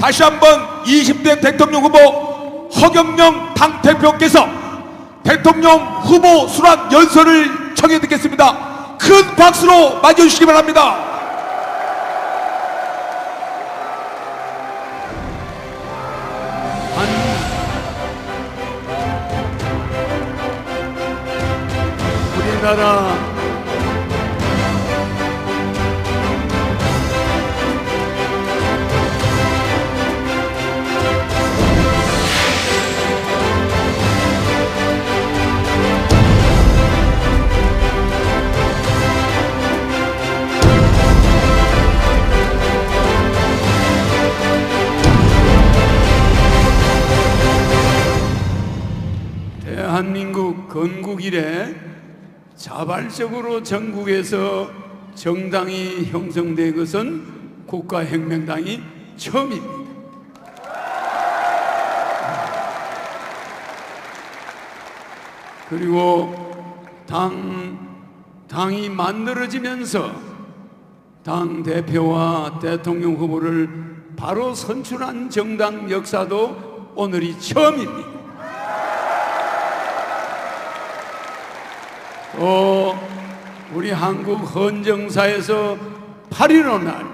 다시 한번 20대 대통령 후보 허경영 당대표께서 대통령 후보 수락 연설을 청해 듣겠습니다. 큰 박수로 맞이해주시기 바랍니다. 우리나라 대한민국 건국 이래 자발적으로 전국에서 정당이 형성된 것은 국가혁명당이 처음입니다. 그리고 당이 만들어지면서 당 대표와 대통령 후보를 바로 선출한 정당 역사도 오늘이 처음입니다. 우리 한국 헌정사에서 8.15 날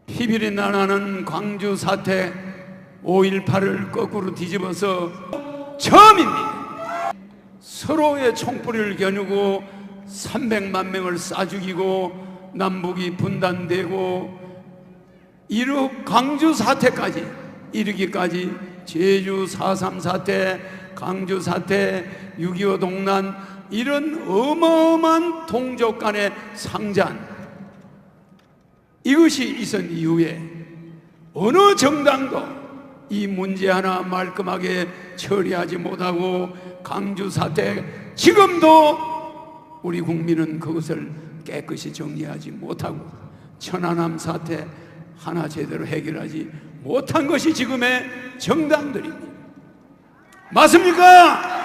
피비린내 나는 광주 사태 5.18을 거꾸로 뒤집어서 처음입니다. 서로의 총뿌리를 겨누고 300만 명을 쏴 죽이고 남북이 분단되고 광주 사태까지 이르기까지 제주 4.3 사태, 광주 사태, 6.25 동란, 이런 어마어마한 동족 간의 상잔, 이것이 있은 이후에 어느 정당도 이 문제 하나 말끔하게 처리하지 못하고 광주 사태, 지금도 우리 국민은 그것을 깨끗이 정리하지 못하고 천안함 사태 하나 제대로 해결하지 못한 것이 지금의 정당들입니다. 맞습니까?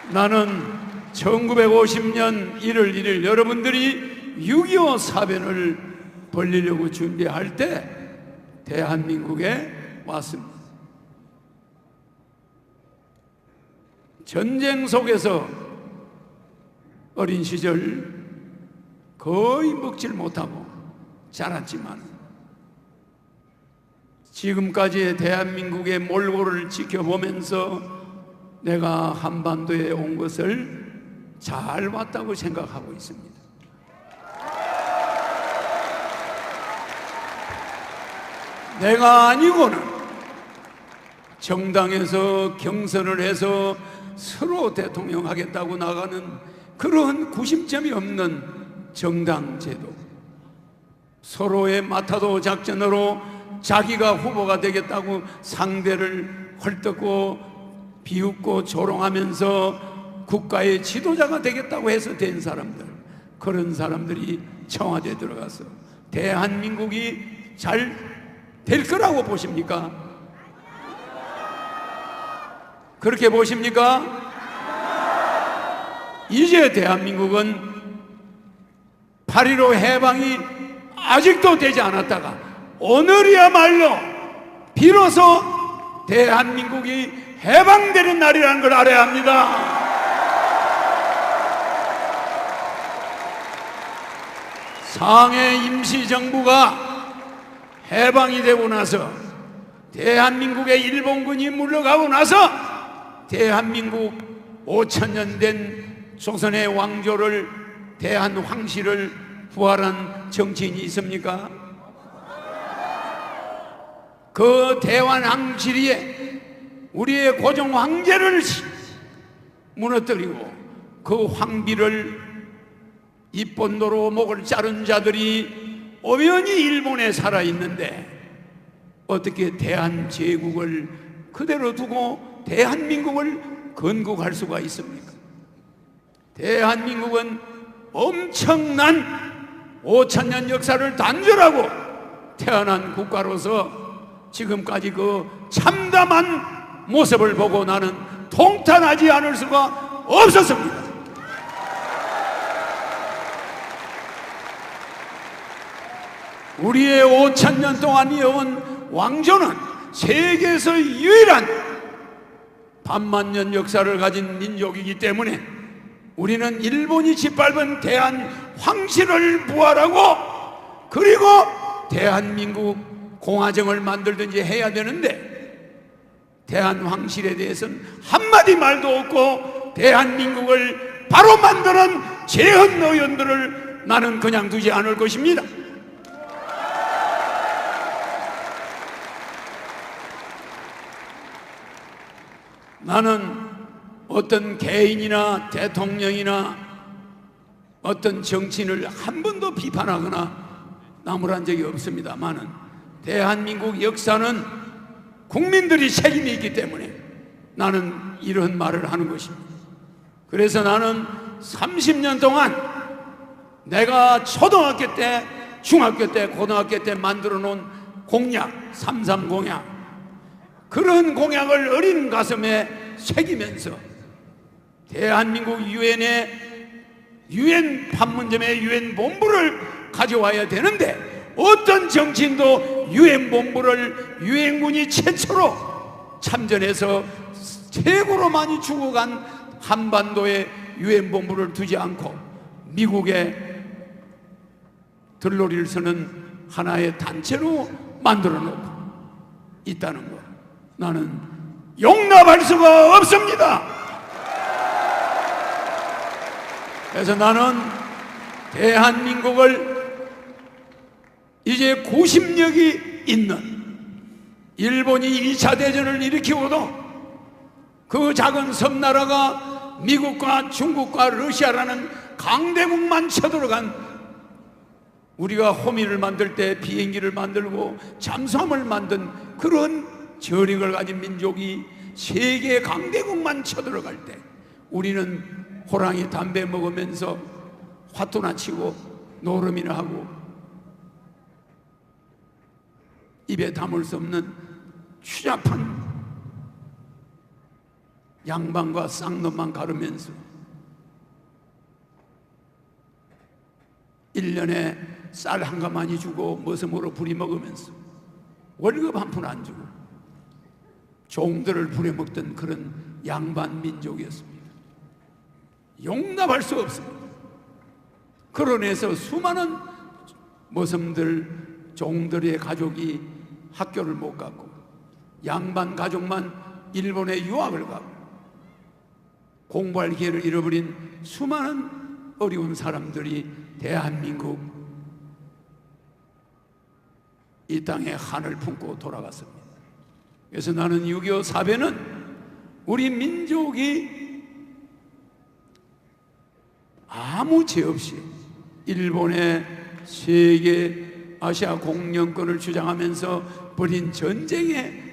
나는 1950년 1월 1일 여러분들이 6.25 사변을 벌리려고 준비할 때 대한민국에 왔습니다. 전쟁 속에서 어린 시절 거의 먹질 못하고 자랐지만 지금까지의 대한민국의 몰골을 지켜보면서 내가 한반도에 온 것을 잘 왔다고 생각하고 있습니다. 내가 아니고는 정당에서 경선을 해서 서로 대통령 하겠다고 나가는 그러한 구심점이 없는 정당 제도, 서로의 마타도 작전으로 자기가 후보가 되겠다고 상대를 헐뜯고 비웃고 조롱하면서 국가의 지도자가 되겠다고 해서 된 사람들, 그런 사람들이 청와대에 들어가서 대한민국이 잘 될 거라고 보십니까? 그렇게 보십니까? 이제 대한민국은 8.15 해방이 아직도 되지 않았다가 오늘이야말로 비로소 대한민국이 해방되는 날이라는 걸 알아야 합니다. 상해 임시정부가 해방이 되고 나서 대한민국에 일본군이 물러가고 나서 대한민국 5,000년 된 조선의 왕조를, 대한황실을 부활한 정치인이 있습니까? 그 대한황실이 우리의 고종 황제를 무너뜨리고 그 황비를 입본도로 목을 자른 자들이 엄연히 일본에 살아있는데 어떻게 대한제국을 그대로 두고 대한민국을 건국할 수가 있습니까? 대한민국은 엄청난 5,000년 역사를 단절하고 태어난 국가로서 지금까지 그 참담한 모습을 보고 나는 통탄하지 않을 수가 없었습니다. 우리의 5,000년 동안 이어온 왕조는 세계에서 유일한 반만년 역사를 가진 민족이기 때문에 우리는 일본이 짓밟은 대한 황실을 부활하고 그리고 대한민국 공화정을 만들든지 해야 되는데 대한 황실에 대해서는 한마디 말도 없고 대한민국을 바로 만드는 재헌 의원들을 나는 그냥 두지 않을 것입니다. 나는 어떤 개인이나 대통령이나 어떤 정치인을 한 번도 비판하거나 나무란 적이 없습니다만은 대한민국 역사는 국민들이 책임이 있기 때문에 나는 이런 말을 하는 것입니다. 그래서 나는 30년 동안 내가 초등학교 때, 중학교 때, 고등학교 때 만들어 놓은 공약, 3.3 공약, 그런 공약을 어린 가슴에 새기면서 대한민국 유엔 판문점의 유엔 본부를 가져와야 되는데 어떤 정치인도 유엔 본부를 유엔군이 최초로 참전해서 최고로 많이 죽어간 한반도에 유엔 본부를 두지 않고 미국에 들러리를 서는 하나의 단체로 만들어 놓고 있다는 것, 나는 용납할 수가 없습니다. 그래서 나는 대한민국을 이제 90력이 있는, 일본이 2차 대전을 일으키고도 그 작은 섬나라가 미국과 중국과 러시아라는 강대국만 쳐들어간, 우리가 호미를 만들 때 비행기를 만들고 잠수함을 만든 그런 저력을 가진 민족이 세계 강대국만 쳐들어갈 때 우리는 호랑이 담배 먹으면서 화투나 치고 노름이나 하고 입에 담을 수 없는 추잡한 양반과 쌍놈만 가르면서 1년에 쌀 한 가마니 주고 머슴으로 부리먹으면서 월급 한 푼 안 주고 종들을 부려먹던 그런 양반 민족이었습니다. 용납할 수 없습니다. 그러내서 수많은 머슴들, 종들의 가족이 학교를 못 갔고 양반 가족만 일본에 유학을 가고 공부할 기회를 잃어버린 수많은 어려운 사람들이 대한민국 이 땅에 한을 품고 돌아갔습니다. 그래서 나는 6.25 사변은 우리 민족이 아무 죄 없이 일본의 세계 아시아 공영권을 주장하면서 벌인 전쟁의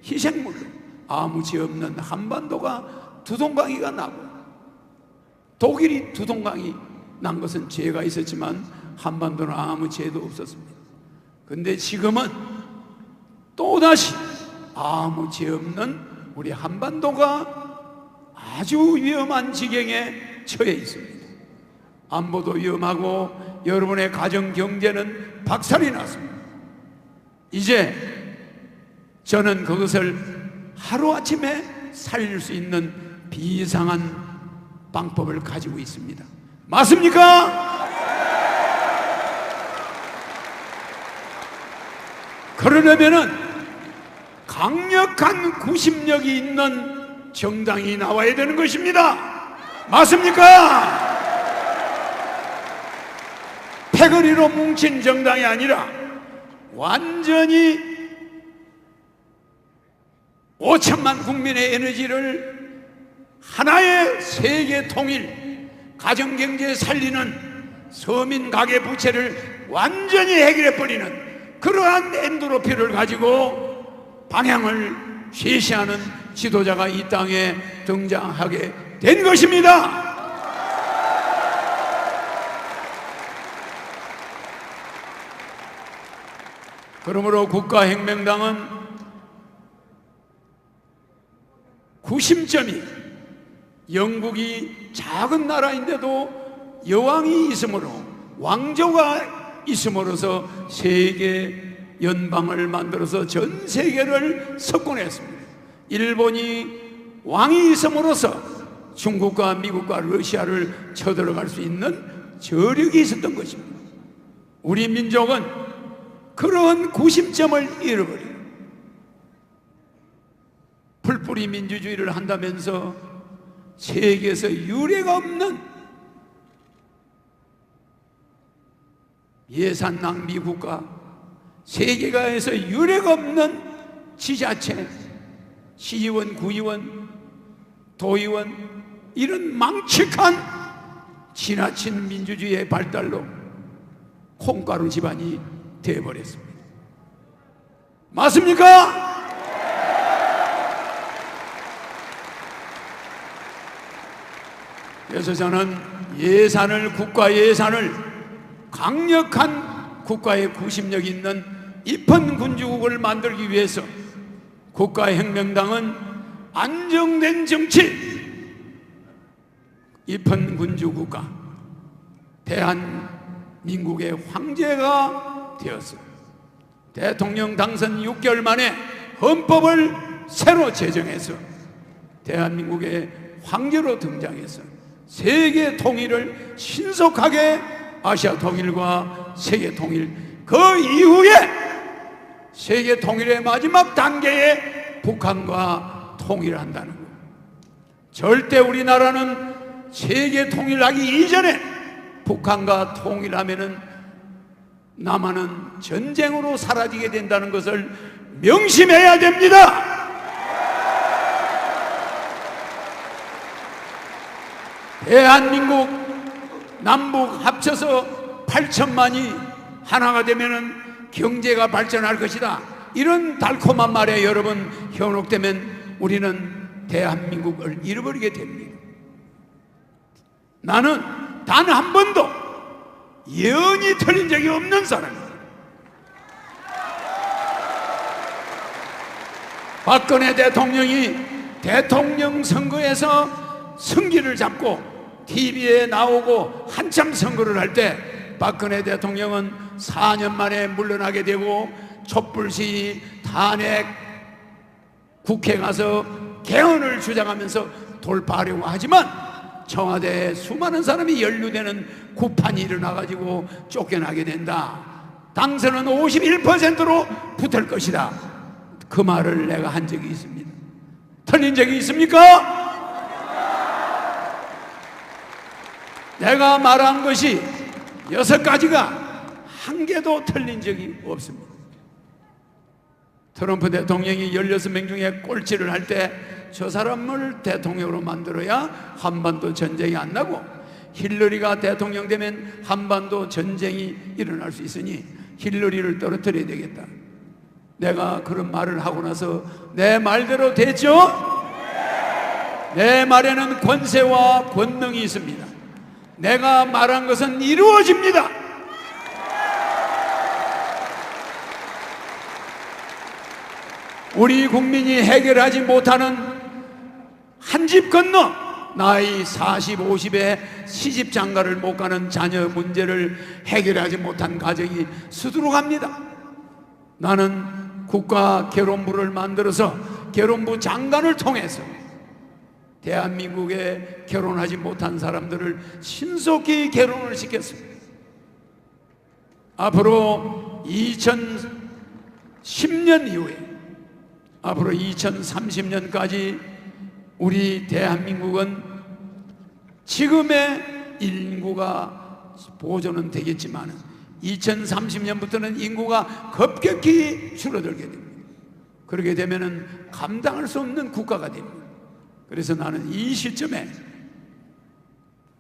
희생물로 아무 죄 없는 한반도가 두동강이가 나고, 독일이 두동강이 난 것은 죄가 있었지만 한반도는 아무 죄도 없었습니다. 근데 지금은 또다시 아무 죄 없는 우리 한반도가 아주 위험한 지경에 처해 있습니다. 안보도 위험하고 여러분의 가정 경제는 박살이 났습니다. 이제 저는 그것을 하루아침에 살릴 수 있는 비상한 방법을 가지고 있습니다. 맞습니까? 그러려면은 강력한 구심력이 있는 정당이 나와야 되는 것입니다. 맞습니까? 패거리로 뭉친 정당이 아니라 완전히 5천만 국민의 에너지를 하나의 세계 통일, 가정경제 살리는 서민 가계 부채를 완전히 해결해버리는 그러한 엔도로피를 가지고 방향을 제시하는 지도자가 이 땅에 등장하게 된 것입니다. 그러므로 국가혁명당은 구심점이 영국이 작은 나라인데도 여왕이 있으므로 왕조가 있음으로써 세계 연방을 만들어서 전 세계를 석권했습니다. 일본이 왕이 있음으로써 중국과 미국과 러시아를 쳐들어갈 수 있는 저력이 있었던 것입니다. 우리 민족은 그러한 구심점을 잃어버려요. 풀뿌리 민주주의를 한다면서 세계에서 유례가 없는 예산 낭비 국가, 세계가에서 유례가 없는 지자체, 시의원, 구의원, 도의원, 이런 망측한 지나친 민주주의의 발달로 콩가루 집안이 되어버렸습니다. 맞습니까? 그래서 저는 예산을, 국가 예산을 강력한 국가의 구심력 있는 입헌군주국을 만들기 위해서 국가혁명당은 안정된 정치, 입헌군주국가, 대한민국의 황제가 되었어요. 대통령 당선 6개월 만에 헌법을 새로 제정해서 대한민국의 황제로 등장해서 세계 통일을 신속하게, 아시아 통일과 세계 통일, 그 이후에 세계 통일의 마지막 단계에 북한과 통일한다는 거예요. 절대 우리나라는 세계 통일하기 이전에 북한과 통일하면은 남한은 전쟁으로 사라지게 된다는 것을 명심해야 됩니다. 대한민국 남북 합쳐서 8천만이 하나가 되면은 경제가 발전할 것이다. 이런 달콤한 말에 여러분 현혹되면 우리는 대한민국을 잃어버리게 됩니다. 나는 단 한 번도 예언이 틀린 적이 없는 사람입니다. 박근혜 대통령이 대통령 선거에서 승기를 잡고 TV에 나오고 한참 선거를 할 때 박근혜 대통령은 4년 만에 물러나게 되고 촛불시위, 탄핵, 국회 가서 개헌을 주장하면서 돌파하려고 하지만 청와대에 수많은 사람이 연루되는 구판이 일어나가지고 쫓겨나게 된다. 당선은 51%로 붙을 것이다. 그 말을 내가 한 적이 있습니다. 틀린 적이 있습니까? 내가 말한 것이 6가지가 한 개도 틀린 적이 없습니다. 트럼프 대통령이 16명 중에 꼴찌를 할 때 저 사람을 대통령으로 만들어야 한반도 전쟁이 안 나고, 힐러리가 대통령 되면 한반도 전쟁이 일어날 수 있으니 힐러리를 떨어뜨려야 되겠다. 내가 그런 말을 하고 나서 내 말대로 됐죠? 내 말에는 권세와 권능이 있습니다. 내가 말한 것은 이루어집니다. 우리 국민이 해결하지 못하는 한 집 건너 나이 40, 50에 시집 장가를 못 가는 자녀 문제를 해결하지 못한 가정이 수두룩합니다. 나는 국가 결혼부를 만들어서 결혼부 장관을 통해서 대한민국에 결혼하지 못한 사람들을 신속히 결혼을 시켰습니다. 앞으로 2010년 이후에 앞으로 2030년까지 우리 대한민국은 지금의 인구가 보존은 되겠지만 2030년부터는 인구가 급격히 줄어들게 됩니다. 그렇게 되면 감당할 수 없는 국가가 됩니다. 그래서 나는 이 시점에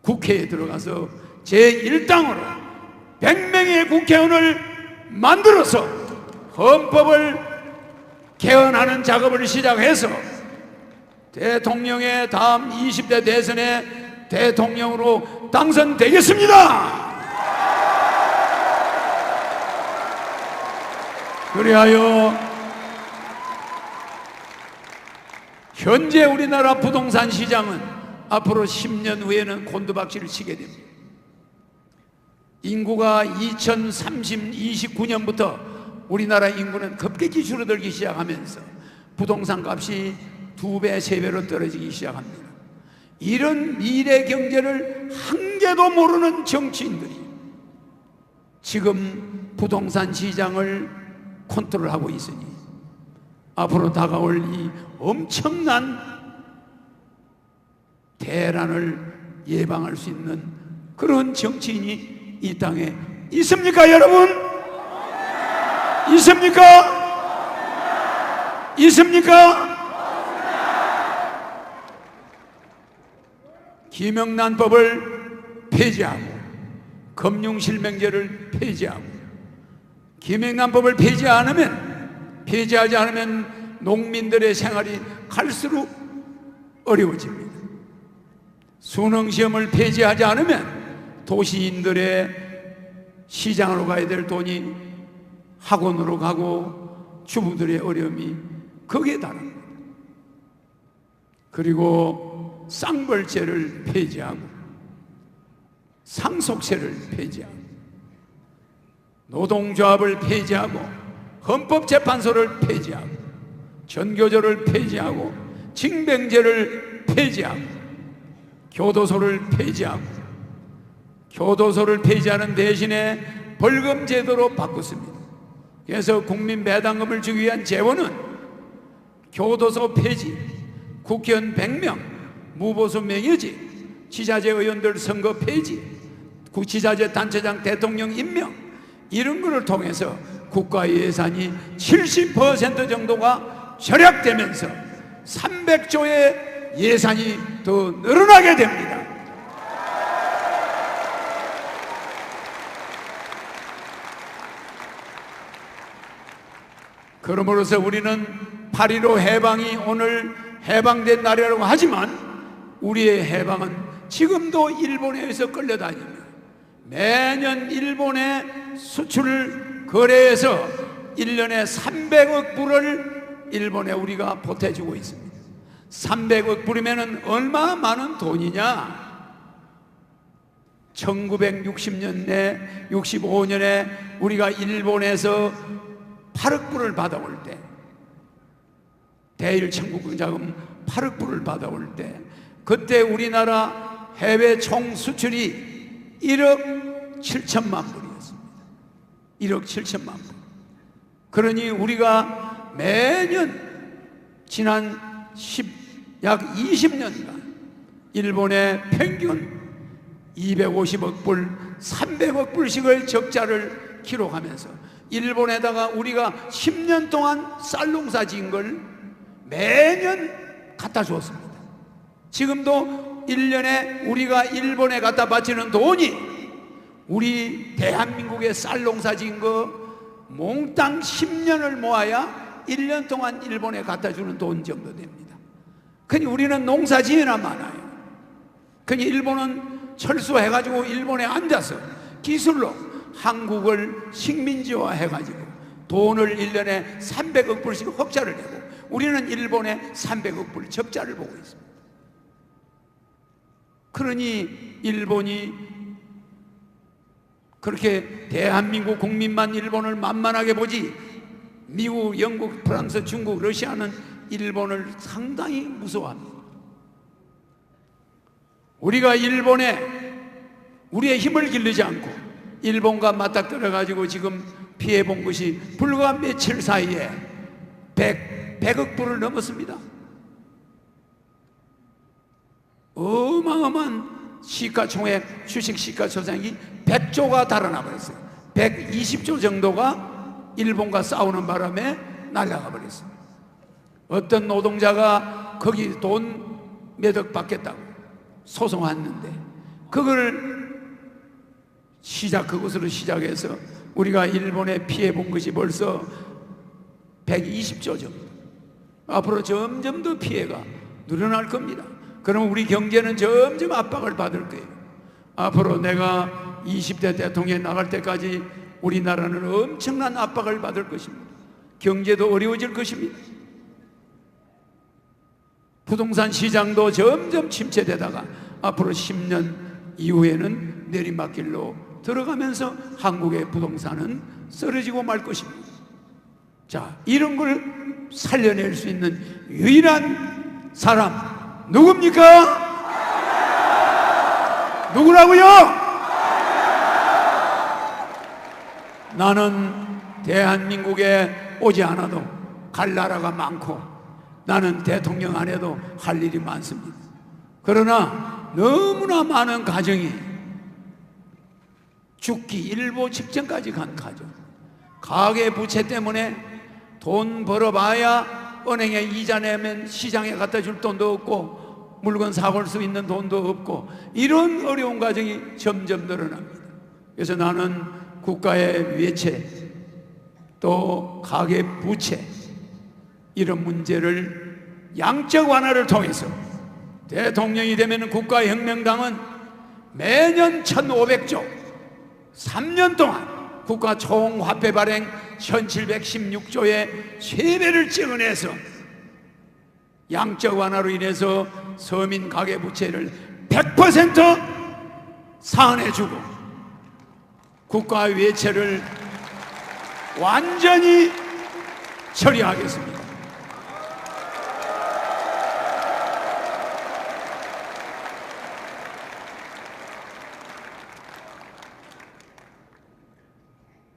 국회에 들어가서 제1당으로 100명의 국회의원을 만들어서 헌법을 개헌하는 작업을 시작해서 대통령의 다음 20대 대선에 대통령으로 당선되겠습니다. 그리하여 현재 우리나라 부동산 시장은 앞으로 10년 후에는 곤두박질을 치게 됩니다. 인구가 2029년부터 우리나라 인구는 급격히 줄어들기 시작하면서 부동산 값이 2배, 3배로 떨어지기 시작합니다. 이런 미래 경제를 한 개도 모르는 정치인들이 지금 부동산 시장을 컨트롤하고 있으니 앞으로 다가올 이 엄청난 대란을 예방할 수 있는 그런 정치인이 이 땅에 있습니까, 여러분? 있습니까? 있습니까? 김영란법을 폐지하고 금융실명제를 폐지하고 김영란법을 폐지하지 않으면 농민들의 생활이 갈수록 어려워집니다. 수능시험을 폐지하지 않으면 도시인들의 시장으로 가야 될 돈이 학원으로 가고 주부들의 어려움이 거기에 달합니다. 그리고 쌍벌제를 폐지하고 상속세를 폐지하고 노동조합을 폐지하고 헌법재판소를 폐지하고 전교조를 폐지하고 징병제를 폐지하고 교도소를 폐지하는 대신에 벌금 제도로 바꿨습니다. 그래서 국민 배당금을 주기 위한 재원은 교도소 폐지, 국회의원 100명, 무보수 명예직, 지자체 의원들 선거 폐지, 지자체 단체장 대통령 임명, 이런 것을 통해서 국가 예산이 70% 정도가 절약되면서 300조의 예산이 더 늘어나게 됩니다. 그러므로서 우리는 8.15 해방이 오늘 해방된 날이라고 하지만 우리의 해방은 지금도 일본에 의해서 끌려다니며 매년 일본에 수출 거래해서 1년에 300억 불을 일본에 우리가 보태주고 있습니다. 300억 불이면 얼마나 많은 돈이냐? 1960년에 65년에 우리가 일본에서 8억 불을 받아올 때, 대일 청구권 자금 8억 불을 받아올 때, 그때 우리나라 해외 총 수출이 1억 7천만 불이었습니다. 1억 7천만 불. 그러니 우리가 매년 지난 약 20년간 일본에 평균 250억 불, 300억 불씩을 적자를 기록하면서 일본에다가 우리가 10년 동안 쌀농사 지은 걸 매년 갖다 주었습니다. 지금도 1년에 우리가 일본에 갖다 바치는 돈이 우리 대한민국의 쌀농사 지은 거 몽땅 10년을 모아야 1년 동안 일본에 갖다 주는 돈 정도 됩니다. 그니 우리는 농사 지으나 많아요. 그니 일본은 철수해가지고 일본에 앉아서 기술로 한국을 식민지화 해가지고 돈을 1년에 300억 불씩 흑자를 내고 우리는 일본에 300억 불 적자를 보고 있습니다. 그러니 일본이 그렇게 대한민국 국민만 일본을 만만하게 보지 미국, 영국, 프랑스, 중국, 러시아는 일본을 상당히 무서워합니다. 우리가 일본에 우리의 힘을 기르지 않고 일본과 맞닥뜨려가지고 지금 피해본 것이 불과 며칠 사이에 100억 불을 넘었습니다. 어마어마한 시가총액, 주식 시가총액이 100조가 달아나 버렸어요. 120조 정도가 일본과 싸우는 바람에 날아가 버렸어요. 어떤 노동자가 거기 돈 몇 억 받겠다고 소송했는데 그것으로 시작해서 우리가 일본에 피해 본 것이 벌써 120조 정도. 앞으로 점점 더 피해가 늘어날 겁니다. 그럼 우리 경제는 점점 압박을 받을 거예요. 앞으로 내가 20대 대통령에 나갈 때까지 우리나라는 엄청난 압박을 받을 것입니다. 경제도 어려워질 것입니다. 부동산 시장도 점점 침체되다가 앞으로 10년 이후에는 내리막길로 들어가면서 한국의 부동산은 쓰러지고 말 것입니다. 자, 이런 걸 살려낼 수 있는 유일한 사람 누굽니까? 누구라고요? 나는 대한민국에 오지 않아도 갈 나라가 많고 나는 대통령 안 해도 할 일이 많습니다. 그러나 너무나 많은 가정이 죽기 일보 직전까지 간 가정, 가계부채 때문에 돈 벌어봐야 은행에 이자 내면 시장에 갖다 줄 돈도 없고 물건 사볼 수 있는 돈도 없고 이런 어려운 가정이 점점 늘어납니다. 그래서 나는 국가의 외채 또 가계부채 이런 문제를 양적 완화를 통해서 대통령이 되면 국가혁명당은 매년 1,500조 3년 동안 국가 총화폐 발행 1716조의 3배를 찍어내서 양적 완화로 인해서 서민 가계부채를 100% 상환해주고 국가 외채를 완전히 처리하겠습니다.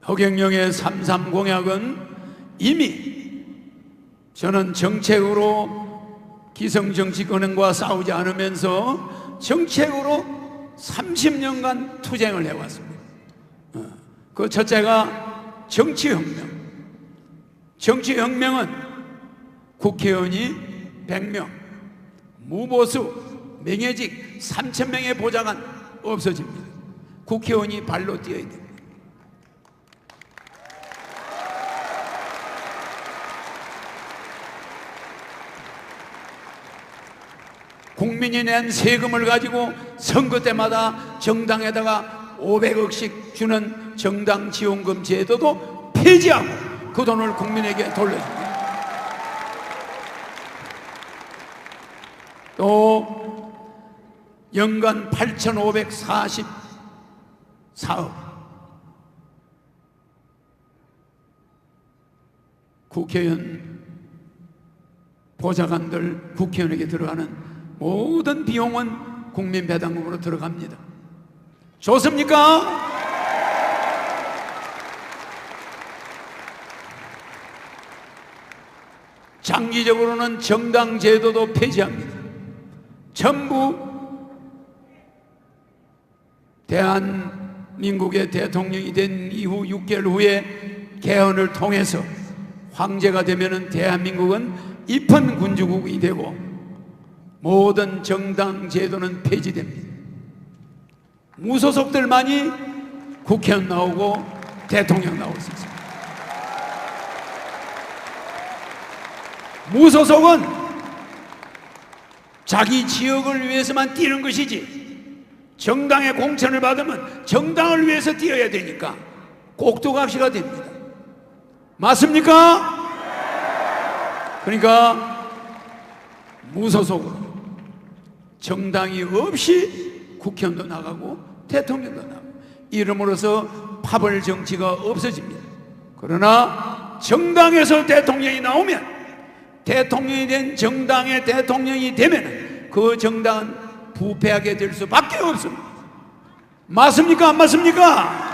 허경영의 3.3 공약은 이미 저는 정책으로 기성정치권과 싸우지 않으면서 정책으로 30년간 투쟁을 해왔습니다. 그 첫째가 정치혁명. 정치혁명은 국회의원이 100명, 무보수, 명예직 3,000명의 보좌관 없어집니다. 국회의원이 발로 뛰어야 됩니다. 국민이 낸 세금을 가지고 선거 때마다 정당에다가 500억씩 주는 정당 지원금 제도도 폐지하고 그 돈을 국민에게 돌려줍니다. 또 연간 8,544억 국회의원 보좌관들 국회의원에게 들어가는 모든 비용은 국민배당금으로 들어갑니다. 좋습니까? 장기적으로는 정당 제도도 폐지합니다. 전부 대한민국의 대통령이 된 이후 6개월 후에 개헌을 통해서 황제가 되면은 대한민국은 입헌군주국이 되고 모든 정당 제도는 폐지됩니다. 무소속들만이 국회의원 나오고 대통령 나올 수 있습니다. 무소속은 자기 지역을 위해서만 뛰는 것이지 정당의 공천을 받으면 정당을 위해서 뛰어야 되니까 꼭두각시가 됩니다. 맞습니까? 그러니까 무소속으로 정당이 없이 국회의원도 나가고 대통령도 나가고 이름으로써 파벌 정치가 없어집니다. 그러나 정당에서 대통령이 나오면 대통령이 된 정당의 대통령이 되면 그 정당은 부패하게 될 수밖에 없습니다. 맞습니까? 안 맞습니까?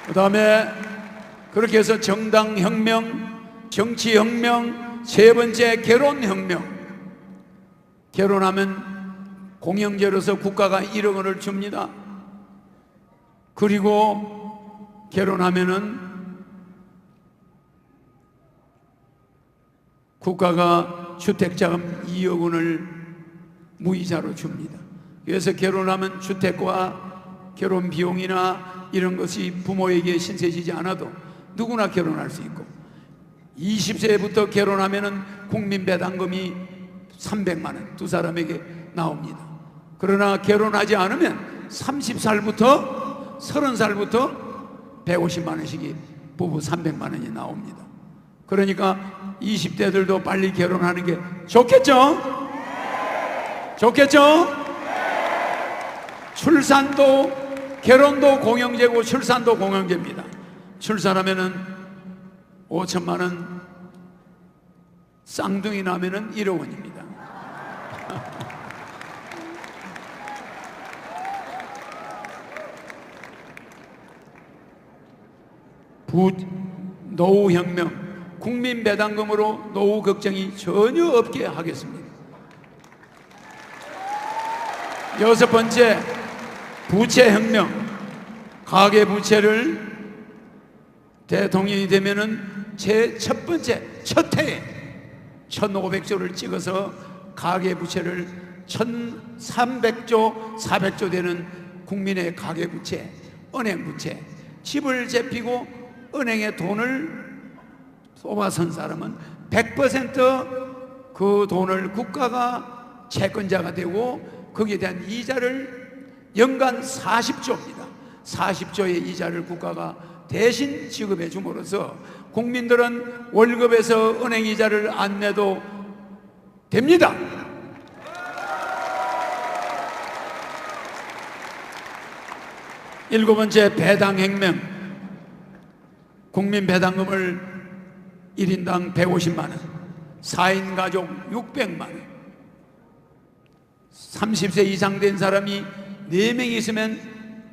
그 다음에 그렇게 해서 정당혁명, 정치혁명, 세 번째 결혼혁명. 결혼하면 공영제로서 국가가 1억 원을 줍니다. 그리고 결혼하면은 국가가 주택자금 2억 원을 무이자로 줍니다. 그래서 결혼하면 주택과 결혼 비용이나 이런 것이 부모에게 신세지지 않아도 누구나 결혼할 수 있고 20세부터 결혼하면은 국민배당금이 300만 원 두 사람에게 나옵니다. 그러나 결혼하지 않으면 30살부터 30살부터 150만 원씩이 부부 300만 원이 나옵니다. 그러니까 20대들도 빨리 결혼하는 게 좋겠죠? 좋겠죠? 출산도, 결혼도 공영제고 출산도 공영제입니다. 출산하면은 5천만 원, 쌍둥이 나면은 1억 원입니다. 노후혁명, 국민배당금으로 노후 걱정이 전혀 없게 하겠습니다. 여섯 번째, 부채혁명. 가계부채를 대통령이 되면은 제 첫 번째, 첫 해에 1,500조를 찍어서 가계부채를 1,300조, 400조 되는 국민의 가계부채, 은행부채, 집을 제피고 은행에 돈을 쏘아선 사람은 100% 그 돈을 국가가 채권자가 되고 거기에 대한 이자를 연간 40조입니다. 40조의 이자를 국가가 대신 지급해 줌으로써 국민들은 월급에서 은행 이자를 안 내도 됩니다. 일곱 번째, 배당혁명. 국민 배당금을 1인당 150만 원, 4인 가족 600만 원, 30세 이상 된 사람이 4명 있으면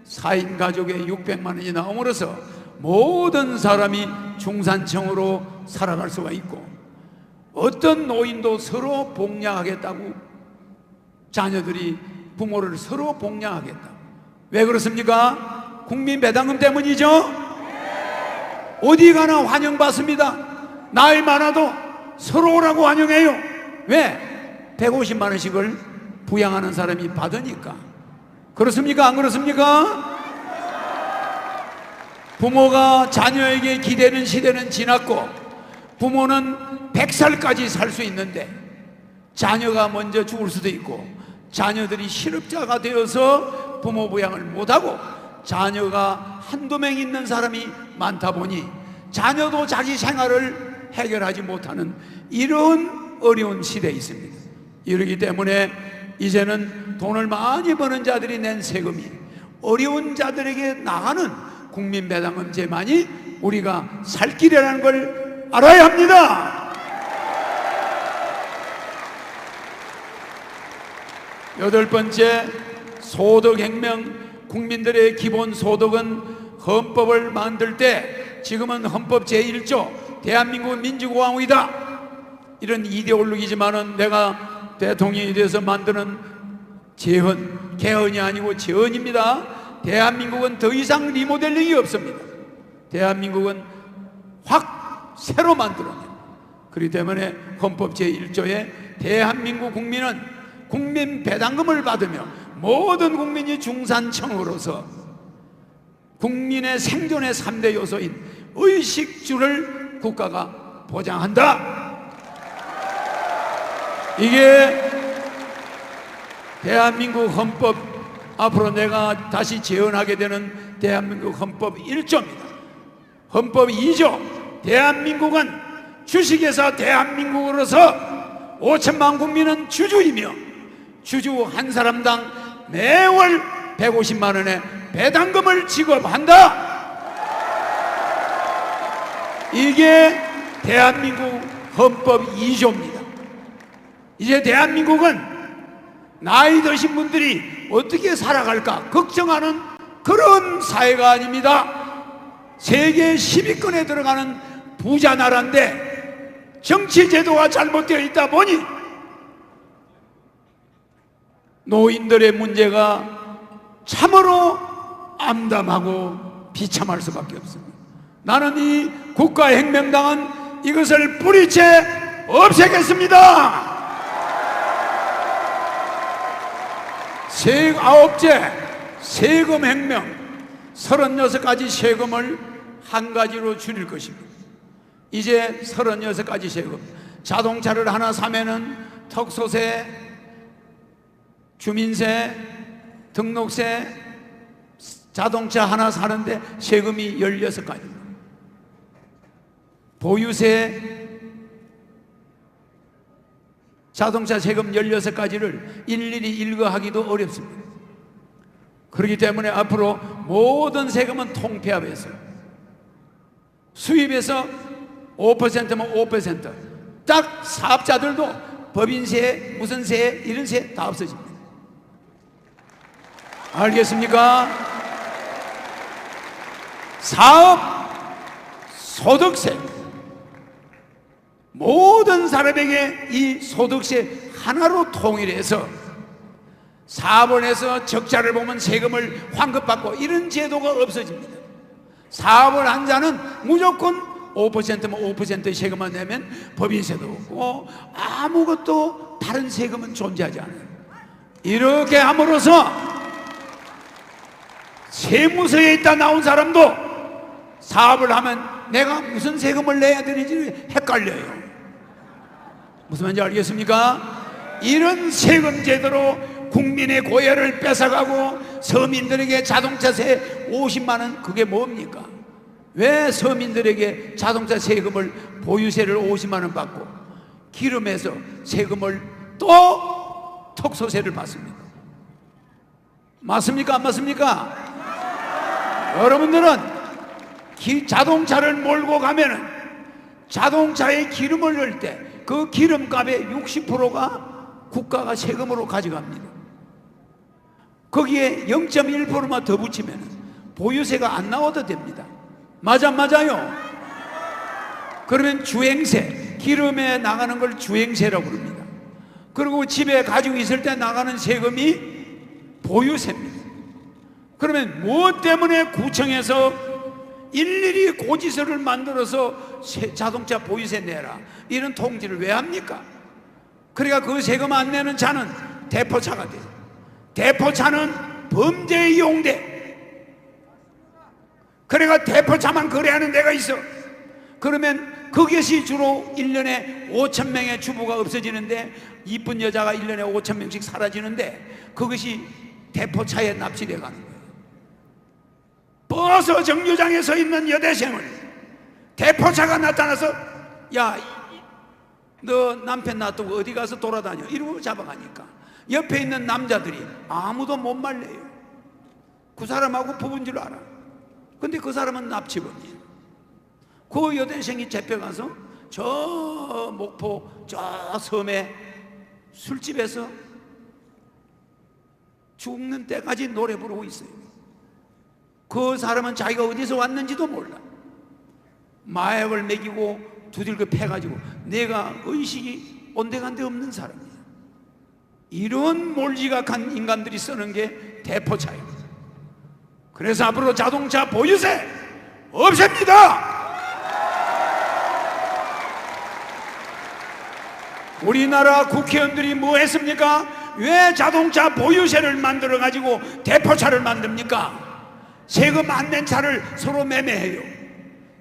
4인 가족에 600만 원이 나옴으로써 모든 사람이 중산층으로 살아갈 수가 있고, 어떤 노인도 서로 복양하겠다고, 자녀들이 부모를 서로 복양하겠다. 왜 그렇습니까? 국민 배당금 때문이죠. 어디 가나 환영받습니다. 나이 많아도 서로 오라고 환영해요. 왜? 150만 원씩을 부양하는 사람이 받으니까. 그렇습니까? 안 그렇습니까? 부모가 자녀에게 기대는 시대는 지났고, 부모는 100살까지 살 수 있는데 자녀가 먼저 죽을 수도 있고, 자녀들이 실업자가 되어서 부모 부양을 못하고 자녀가 한두 명 있는 사람이 많다 보니 자녀도 자기 생활을 해결하지 못하는 이런 어려운 시대에 있습니다. 이러기 때문에 이제는 돈을 많이 버는 자들이 낸 세금이 어려운 자들에게 나가는 국민배당금제만이 우리가 살 길이라는 걸 알아야 합니다. 여덟 번째, 소득혁명. 국민들의 기본 소득은 헌법을 만들 때 지금은 헌법 제1조 대한민국은 민주공화국이다, 이런 이데올로기지만은 내가 대통령이 돼서 만드는 재헌, 개헌이 아니고 재헌입니다. 대한민국은 더 이상 리모델링이 없습니다. 대한민국은 확 새로 만들어낸. 그렇기 때문에 헌법 제1조에 대한민국 국민은 국민 배당금을 받으며 모든 국민이 중산층으로서 국민의 생존의 3대 요소인 의식주를 국가가 보장한다. 이게 대한민국 헌법, 앞으로 내가 다시 재헌하게 되는 대한민국 헌법 1조입니다. 헌법 2조, 대한민국은 주식회사 대한민국으로서 5천만 국민은 주주이며 주주 한 사람당 매월 150만 원의 배당금을 지급한다. 이게 대한민국 헌법 2조입니다. 이제 대한민국은 나이 드신 분들이 어떻게 살아갈까 걱정하는 그런 사회가 아닙니다. 세계 10위권에 들어가는 부자 나라인데 정치 제도가 잘못되어 있다 보니 노인들의 문제가 참으로 암담하고 비참할 수밖에 없습니다. 나는 이 국가혁명당은 이것을 뿌리채 없애겠습니다. 아홉째, 세금혁명. 36가지 세금을 한 가지로 줄일 것입니다. 이제 36가지 세금. 자동차를 하나 사면은 턱소세, 주민세, 등록세, 자동차 하나 사는데 세금이 16가지입니다. 보유세, 자동차 세금 16가지를 일일이 일거하기도 어렵습니다. 그렇기 때문에 앞으로 모든 세금은 통폐합해서 수입에서 5%면 5%딱 사업자들도 법인세, 무슨 세, 이런 세 다 없어집니다. 알겠습니까? 사업, 소득세, 모든 사람에게 이 소득세 하나로 통일해서 사업을 해서 적자를 보면 세금을 환급받고 이런 제도가 없어집니다. 사업을 한 자는 무조건 5%면 5%의 세금만 내면 법인세도 없고 아무것도 다른 세금은 존재하지 않아요. 이렇게 함으로써 세무서에 있다 나온 사람도 사업을 하면 내가 무슨 세금을 내야 되는지 헷갈려요. 무슨 말인지 알겠습니까? 이런 세금 제도로 국민의 고열을 뺏어가고 서민들에게 자동차세 50만 원, 그게 뭡니까? 왜 서민들에게 자동차 세금을, 보유세를 50만 원 받고 기름에서 세금을 또 특소세를 받습니까? 맞습니까? 안 맞습니까? 여러분들은 자동차를 몰고 가면은 자동차에 기름을 넣을 때 그 기름값의 60%가 국가가 세금으로 가져갑니다. 거기에 0.1%만 더 붙이면 보유세가 안 나와도 됩니다. 맞아요? 그러면 주행세, 기름에 나가는 걸 주행세라고 부릅니다. 그리고 집에 가지고 있을 때 나가는 세금이 보유세입니다. 그러면 무엇 때문에 구청에서 일일이 고지서를 만들어서 자동차 보유세 내라 이런 통지를 왜 합니까? 그러니까 그 세금 안 내는 차는 대포차가 돼요. 대포차는 범죄에 이용돼. 그러니까 대포차만 거래하는 데가 있어. 그러면 그것이 주로 1년에 5천 명의 주부가 없어지는데, 이쁜 여자가 1년에 5천 명씩 사라지는데 그것이 대포차에 납치돼 가는 거예요. 버스 정류장에 서 있는 여대생을 대포차가 나타나서 야, 너 남편 놔두고 어디 가서 돌아다녀 이러고 잡아가니까 옆에 있는 남자들이 아무도 못 말려요. 그 사람하고 부부인 줄 알아. 근데 그 사람은 납치범이에요. 그 여대생이 잡혀가서 저 목포 저 섬에 술집에서 죽는 때까지 노래 부르고 있어요. 그 사람은 자기가 어디서 왔는지도 몰라. 마약을 먹이고 두들겨 패가지고 내가 의식이 온데간데 없는 사람이야. 이런 몰지각한 인간들이 쓰는 게 대포차예요. 그래서 앞으로 자동차 보유세 없앱니다. 우리나라 국회의원들이 뭐 했습니까? 왜 자동차 보유세를 만들어 가지고 대포차를 만듭니까? 세금 안 낸 차를 서로 매매해요.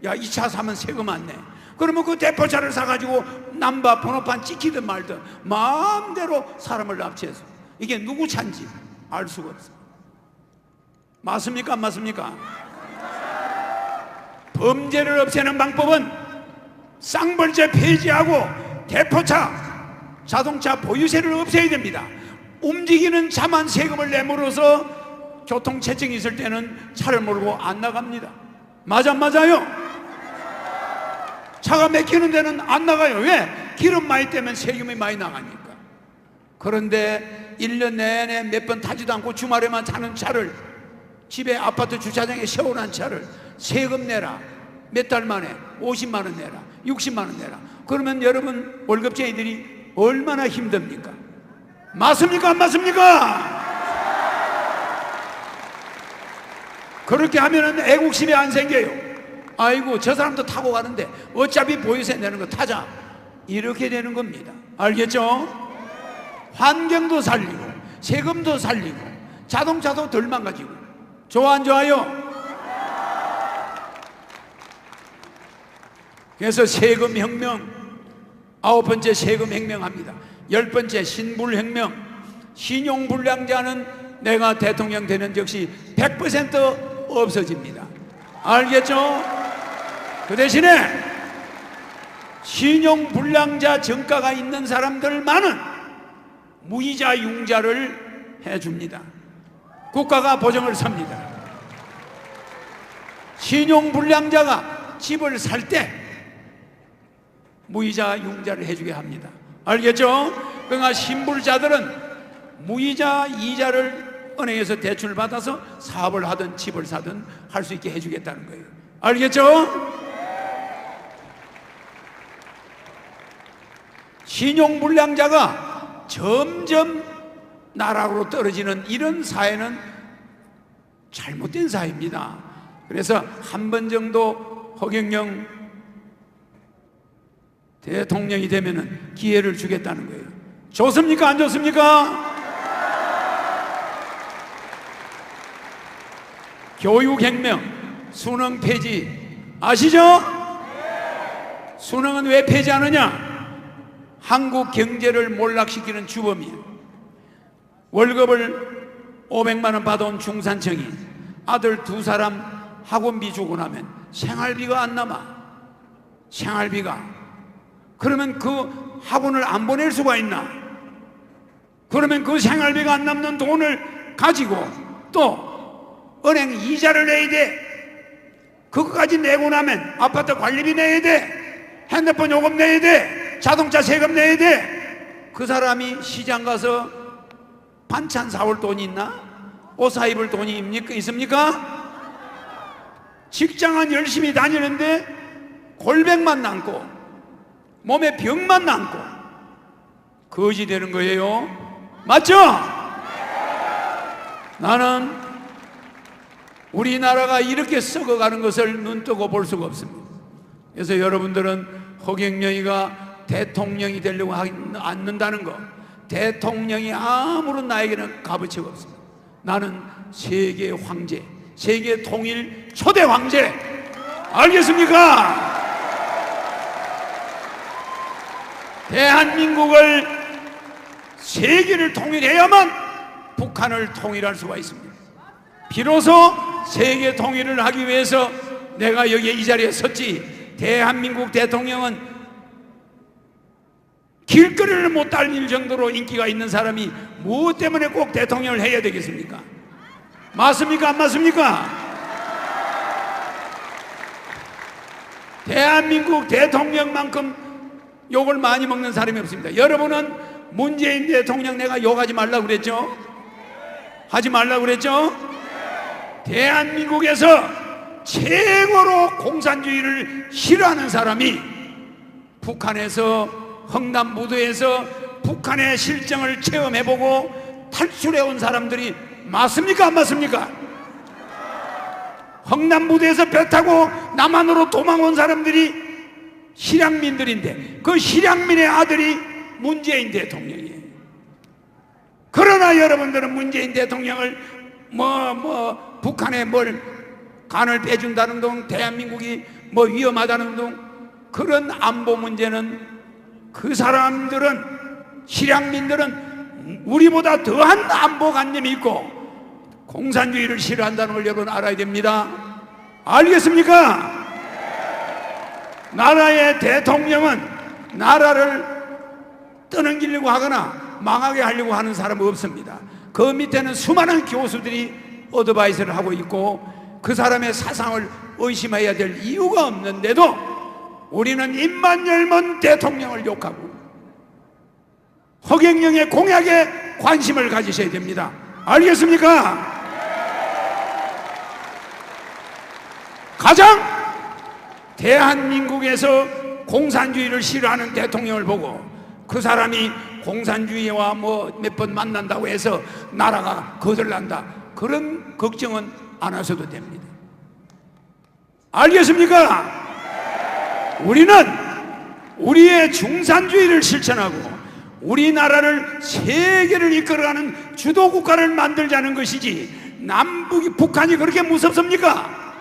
야, 이 차 사면 세금 안 내. 그러면 그 대포차를 사가지고 남바 번호판 찍히든 말든 마음대로 사람을 납치해서 이게 누구 차인지 알 수가 없어. 맞습니까? 안 맞습니까? 범죄를 없애는 방법은 쌍벌제 폐지하고 대포차, 자동차 보유세를 없애야 됩니다. 움직이는 차만 세금을 내므로써 교통체증이 있을 때는 차를 몰고 안 나갑니다. 맞아요? 차가 막히는 데는 안 나가요. 왜? 기름 많이 떼면 세금이 많이 나가니까. 그런데 1년 내내 몇 번 타지도 않고 주말에만 타는 차를, 집에 아파트 주차장에 세워놓은 차를 세금 내라, 몇 달 만에 50만 원 내라, 60만 원 내라. 그러면 여러분 월급쟁이들이 얼마나 힘듭니까? 맞습니까? 안 맞습니까? 그렇게 하면은 애국심이 안 생겨요. 아이고, 저 사람도 타고 가는데 어차피 보유세 내는 거 타자, 이렇게 되는 겁니다. 알겠죠? 환경도 살리고 세금도 살리고 자동차도 덜 망가지고. 좋아 안 좋아요? 그래서 세금 혁명, 9번째 세금 혁명합니다. 10번째 신불혁명. 신용불량자는 내가 대통령 되는 즉시 100% 없어집니다. 알겠죠? 그 대신에 신용불량자 정가가 있는 사람들만은 무이자 융자를 해줍니다. 국가가 보증을 섭니다. 신용불량자가 집을 살 때 무이자 융자를 해주게 합니다. 알겠죠? 그러니까 신불자들은 무이자 이자를 은행에서 대출을 받아서 사업을 하든 집을 사든 할 수 있게 해주겠다는 거예요. 알겠죠? 신용불량자가 점점 나락으로 떨어지는 이런 사회는 잘못된 사회입니다. 그래서 한 번 정도 허경영 대통령이 되면은 기회를 주겠다는 거예요. 좋습니까? 안 좋습니까? 교육혁명, 수능 폐지 아시죠? 수능은 왜 폐지하느냐? 한국 경제를 몰락시키는 주범이에요. 월급을 500만 원 받아온 중산층이 아들 2사람 학원비 주고 나면 생활비가 안 남아. 생활비가. 그러면 그 학원을 안 보낼 수가 있나? 그러면 그 생활비가 안 남는 돈을 가지고 또 은행 이자를 내야 돼. 그거까지 내고 나면 아파트 관리비 내야 돼. 핸드폰 요금 내야 돼. 자동차 세금 내야 돼. 그 사람이 시장 가서 반찬 사올 돈이 있나? 옷 사 입을 돈이 있습니까? 직장은 열심히 다니는데 골백만 남고 몸에 병만 남고 거지 되는 거예요. 맞죠? 나는 우리나라가 이렇게 썩어가는 것을 눈뜨고 볼 수가 없습니다. 그래서 여러분들은 허경영이가 대통령이 되려고 하지 않는다는 거, 대통령이 아무런 나에게는 값어치가 없습니다. 나는 세계 황제, 세계 통일 초대 황제. 알겠습니까? 대한민국을 세계를 통일해야만 북한을 통일할 수가 있습니다. 비로소 세계 통일을 하기 위해서 내가 여기 이 자리에 섰지. 대한민국 대통령은 길거리를 못 달릴 정도로 인기가 있는 사람이 무엇 때문에 꼭 대통령을 해야 되겠습니까? 맞습니까? 안 맞습니까? 대한민국 대통령만큼 욕을 많이 먹는 사람이 없습니다. 여러분은 문재인 대통령 내가 욕하지 말라고 그랬죠? 하지 말라고 그랬죠? 대한민국에서 최고로 공산주의를 싫어하는 사람이 북한에서 흥남무도에서 북한의 실정을 체험해보고 탈출해온 사람들이 맞습니까? 안 맞습니까? 흥남무도에서 배 타고 남한으로 도망온 사람들이 실향민들인데 그 실향민의 아들이 문재인 대통령이에요. 그러나 여러분들은 문재인 대통령을 북한에 뭘 간을 빼준다는 둥, 대한민국이 위험하다는 둥, 그런 안보 문제는 그 사람들은, 실향민들은 우리보다 더한 안보관념이 있고 공산주의를 싫어한다는 걸 여러분 알아야 됩니다. 알겠습니까? 나라의 대통령은 나라를 떠넘기려고 하거나 망하게 하려고 하는 사람은 없습니다. 그 밑에는 수많은 교수들이 어드바이스를 하고 있고 그 사람의 사상을 의심해야 될 이유가 없는데도 우리는 입만 열면 대통령을 욕하고 허경영의 공약에 관심을 가지셔야 됩니다. 알겠습니까? 가장 대한민국에서 공산주의를 싫어하는 대통령을 보고 그 사람이 공산주의와 몇 번 만난다고 해서 나라가 거들난다, 그런 걱정은 안 하셔도 됩니다. 알겠습니까? 우리는 우리의 중산주의를 실천하고 우리나라를 세계를 이끌어가는 주도국가를 만들자는 것이지 남북이, 북한이 그렇게 무섭습니까?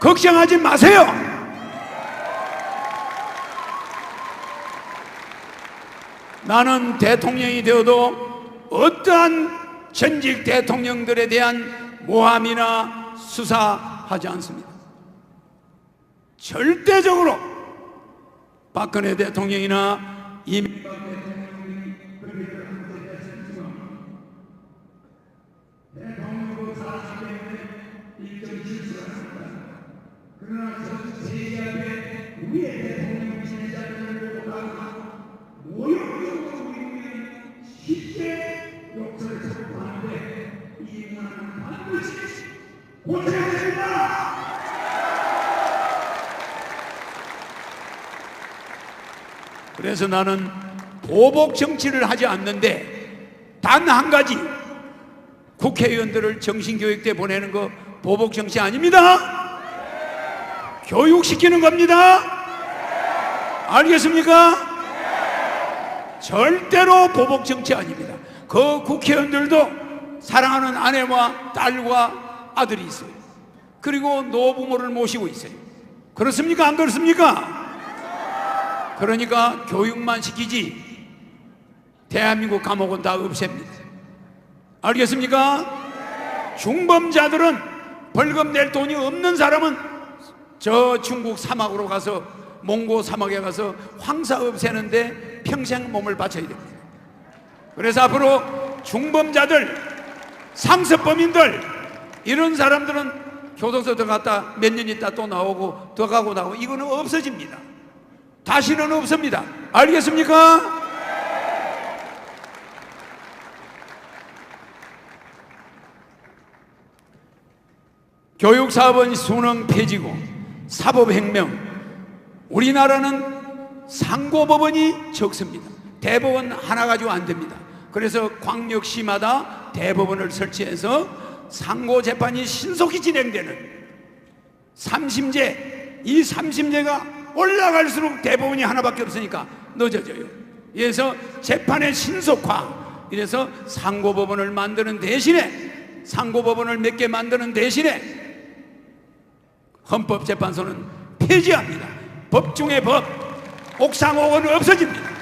걱정하지 마세요. 나는 대통령이 되어도 어떠한 전직 대통령들에 대한 모함이나 수사하지 않습니다. 절대적으로 박근혜 대통령이나 이명박 대통령이 그래서 나는 보복 정치를 하지 않는데 단 한 가지, 국회의원들을 정신교육대 보내는 거 보복 정치 아닙니다. 교육시키는 겁니다. 알겠습니까? 절대로 보복 정치 아닙니다. 그 국회의원들도 사랑하는 아내와 딸과 아들이 있어요. 그리고 노부모를 모시고 있어요. 그렇습니까? 안 그렇습니까? 그러니까 교육만 시키지 대한민국 감옥은 다 없앱니다. 알겠습니까? 중범자들은 벌금 낼 돈이 없는 사람은 저 중국 사막으로 가서, 몽고 사막에 가서 황사 없애는데 평생 몸을 바쳐야 됩니다. 그래서 앞으로 중범자들, 상습범인들, 이런 사람들은 교도소 들어갔다 몇 년 있다 또 나오고 더 가고 나오고, 이거는 없어집니다. 다시는 없습니다. 알겠습니까? 교육사업은 수능 폐지고 사법혁명, 우리나라는 상고법원이 적습니다. 대법원 하나 가지고 안 됩니다. 그래서 광역시마다 대법원을 설치해서 상고재판이 신속히 진행되는 3심제, 이 3심제가 올라갈수록 대법원이 하나밖에 없으니까 늦어져요. 그래서 재판의 신속화, 이래서 상고법원을 만드는 대신에, 상고법원을 몇 개 만드는 대신에 헌법재판소는 폐지합니다. 법 중에 법, 옥상옥은 없어집니다.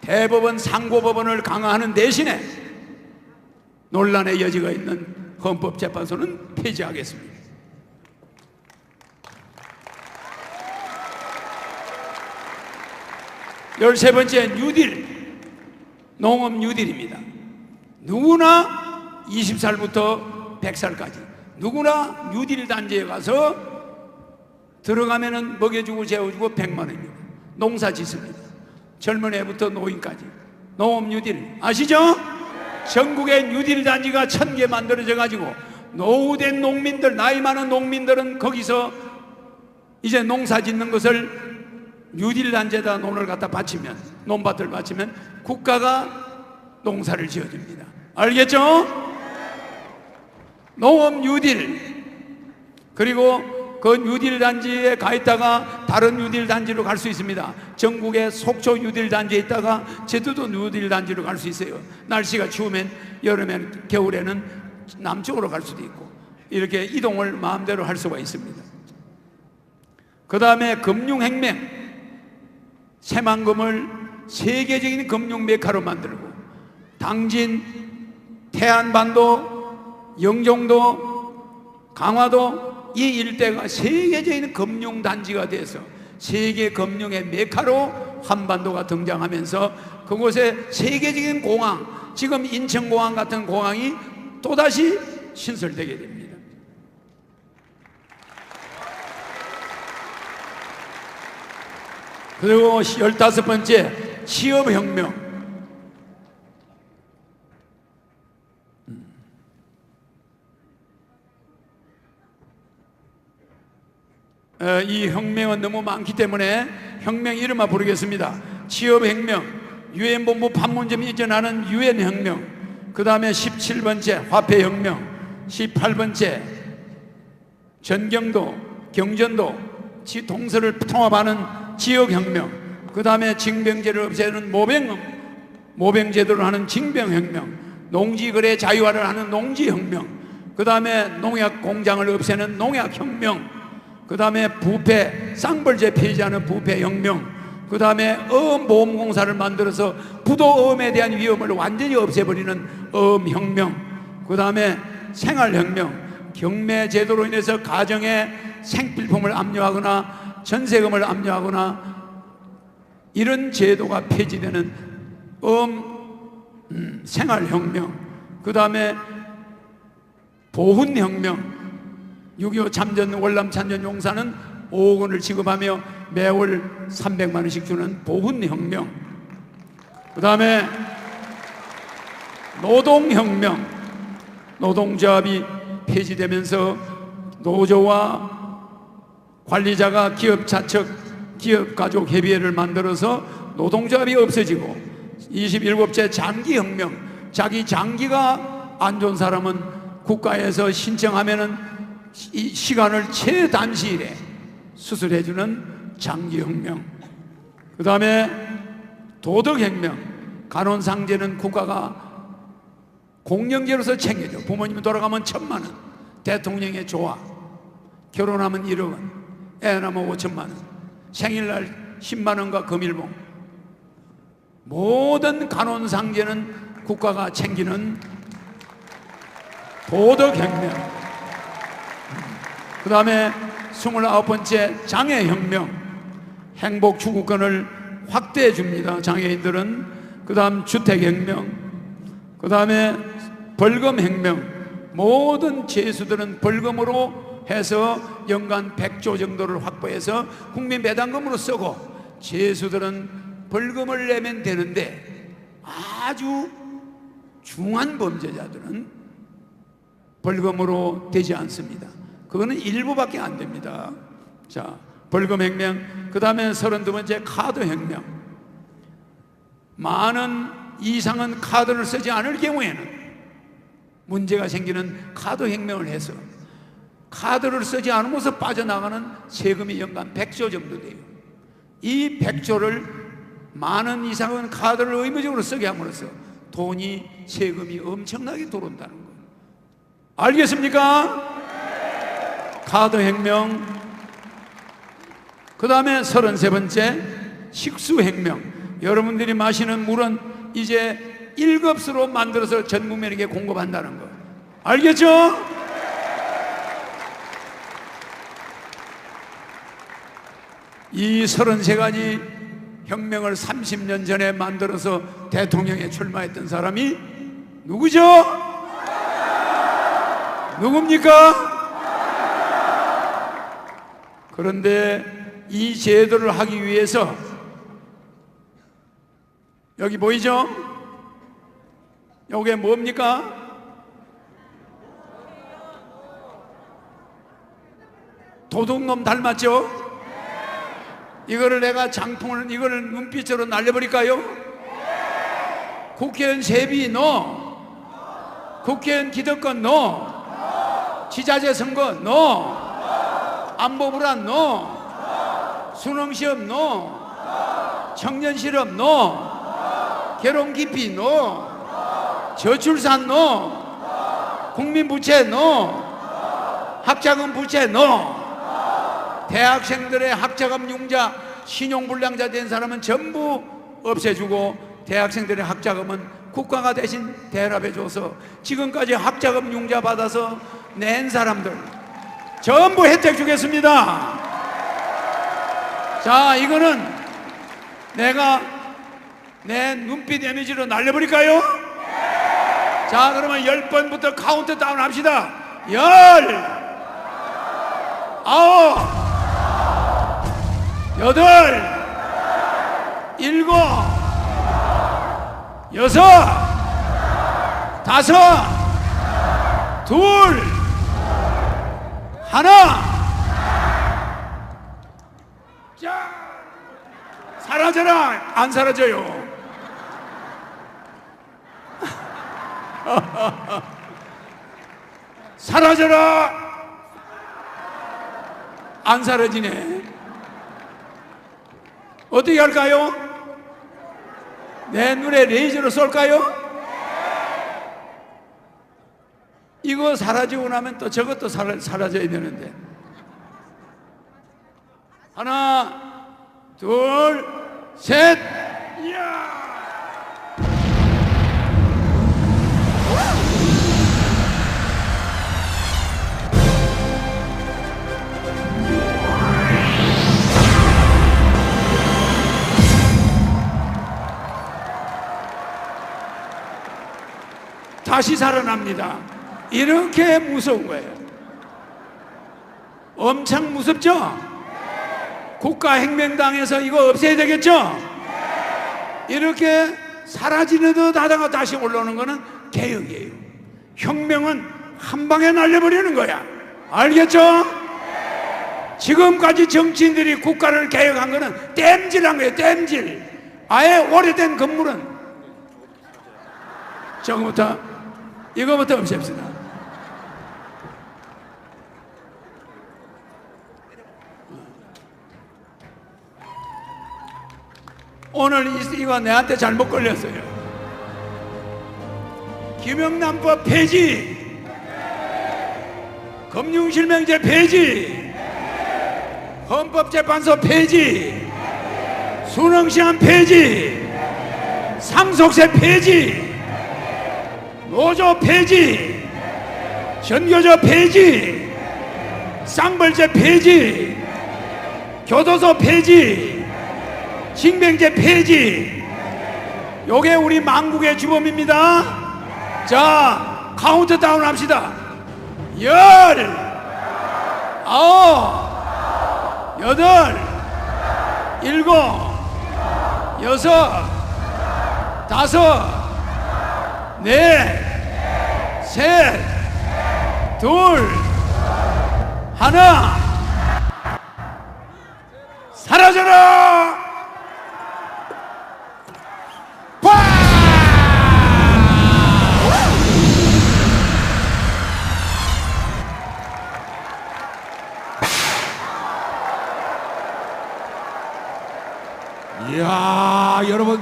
대법원, 상고법원을 강화하는 대신에 논란의 여지가 있는 헌법재판소는 폐지하겠습니다. 열세 번째, 뉴딜, 농업 뉴딜입니다. 누구나 20살부터 100살까지 누구나 뉴딜 단지에 가서 들어가면은 먹여주고 재워주고 100만 원입니다. 농사 짓습니다. 젊은 애부터 노인까지. 농업 뉴딜 아시죠? 전국에 뉴딜 단지가 1000개 만들어져 가지고 노후된 농민들, 나이 많은 농민들은 거기서 이제 농사 짓는 것을 뉴딜 단지에다 논을 갖다 바치면, 논밭을 바치면 국가가 농사를 지어줍니다. 알겠죠? 농업 뉴딜. 그리고 그 뉴딜 단지에 가 있다가 다른 뉴딜 단지로 갈 수 있습니다. 전국에 속초 뉴딜 단지에 있다가 제주도 뉴딜 단지로 갈 수 있어요. 날씨가 추우면, 여름엔, 겨울에는 남쪽으로 갈 수도 있고, 이렇게 이동을 마음대로 할 수가 있습니다. 그 다음에 금융혁명, 새만금을 세계적인 금융 메카로 만들고, 당진, 태안반도, 영종도, 강화도, 이 일대가 세계적인 금융단지가 돼서 세계 금융의 메카로 한반도가 등장하면서 그곳에 세계적인 공항, 지금 인천공항 같은 공항이 또다시 신설되게 됩니다. 그리고 15번째, 취업혁명. 이 혁명은 너무 많기 때문에 혁명 이름만 부르겠습니다. 취업혁명, 유엔본부 판문점 이전하는 유엔혁명, 그 다음에 17번째 화폐혁명, 18번째 전경도, 경전도 동서를 통합하는 지역혁명, 그 다음에 징병제를 없애는 모병제도를 하는 징병혁명, 농지거래 자유화를 하는 농지혁명, 그 다음에 농약 공장을 없애는 농약혁명, 그 다음에 부패, 쌍벌제 폐지하는 부패혁명, 그 다음에 어음보험공사를 만들어서 부도어음에 대한 위험을 완전히 없애버리는 어음혁명, 그 다음에 생활혁명, 경매제도로 인해서 가정에 생필품을 압류하거나 전세금을 압류하거나 이런 제도가 폐지되는 생활혁명, 그 다음에 보훈혁명, 6.25 참전, 월남 참전 용사는 5억 원을 지급하며 매월 300만 원씩 주는 보훈혁명, 그 다음에 노동혁명, 노동조합이 폐지되면서 노조와 관리자가 기업자척, 기업가족협의회를 만들어서 노동조합이 없어지고 27째 장기혁명, 자기 장기가 안 좋은 사람은 국가에서 신청하면은 이 시간을 최단시일에 수술해주는 장기혁명. 그 다음에 도덕혁명, 간혼상제는 국가가 공영제로서 챙겨줘. 부모님 돌아가면 1,000만 원, 대통령의 조화, 결혼하면 1억 원, 애 낳으면 5천만 원, 생일날 10만 원과 금일봉. 모든 간혼상제는 국가가 챙기는 도덕혁명. 그 다음에 29번째 장애혁명, 행복추구권을 확대해 줍니다, 장애인들은. 그 다음 주택혁명, 그 다음에 벌금혁명. 모든 죄수들은 벌금으로 해서 연간 100조 정도를 확보해서 국민 배당금으로 쓰고, 죄수들은 벌금을 내면 되는데 아주 중한 범죄자들은 벌금으로 되지 않습니다. 그거는 일부밖에 안 됩니다. 자, 벌금혁명. 그 다음에 32번째 카드혁명. 많은 이상은 카드를 쓰지 않을 경우에는 문제가 생기는 카드혁명을 해서 카드를 쓰지 않으면서 빠져나가는 세금이 연간 100조 정도 돼요. 이 100조를 많은 이상은 카드를 의무적으로 쓰게 함으로써 돈이, 세금이 엄청나게 들어온다는 거예요. 알겠습니까? 카드혁명. 그 다음에 33번째 식수혁명. 여러분들이 마시는 물은 이제 1급수로 만들어서 전 국민에게 공급한다는 거 알겠죠? 이 33가지 혁명을 30년 전에 만들어서 대통령에 출마했던 사람이 누구죠? 누굽니까? 그런데 이 제도를 하기 위해서 여기 보이죠? 이게 뭡니까? 도둑놈 닮았죠? 이거를 내가 장풍을, 이거를 눈빛으로 날려버릴까요? 국회의원 세비 노, 국회의원 기득권 노, 지자체 선거 노, 안보 불안 노, 수능시험 노, 청년실업 노, 결혼기피 노, 저출산 노, 국민부채 노, 학자금 부채 노. 대학생들의 학자금 융자, 신용불량자 된 사람은 전부 없애주고 대학생들의 학자금은 국가가 대신 대납해줘서 지금까지 학자금 융자 받아서 낸 사람들 전부 혜택 주겠습니다. 자, 이거는 내가 내 눈빛 이미지로 날려버릴까요? 자, 그러면 10번부터 카운트 다운 합시다. 10, 9, 8, 7, 6, 5, 2, 1. 자, 사라져라. 안 사라져요. 사라져라. 안 사라지네. 어떻게 할까요? 내 눈에 레이저로 쏠까요? 이거 사라지고 나면 또 저것도 사라져야 되는데. 하나, 둘, 셋. 이야! 다시 살아납니다. 이렇게 무서운 거예요. 엄청 무섭죠? 국가혁명당에서 이거 없애야 되겠죠? 이렇게 사라지는 듯 하다가 다시 올라오는 거는 개혁이에요. 혁명은 한 방에 날려버리는 거야. 알겠죠? 지금까지 정치인들이 국가를 개혁한 거는 땜질한 거예요. 땜질. 아예 오래된 건물은 저거부터 이거부터 없앱시다. 오늘 이거 내한테 잘못 걸렸어요. 김영란법 폐지, 금융실명제 폐지, 헌법재판소 폐지, 수능시험 폐지, 상속세 폐지, 노조 폐지, 전교조 폐지, 쌍벌제 폐지, 교도소 폐지, 징병제 폐지. 요게 우리 망국의 주범입니다. 자, 카운트다운 합시다. 10, 9, 8, 7, 6, 5, 4, 3, 2, 1 사라져라! 이야, 여러분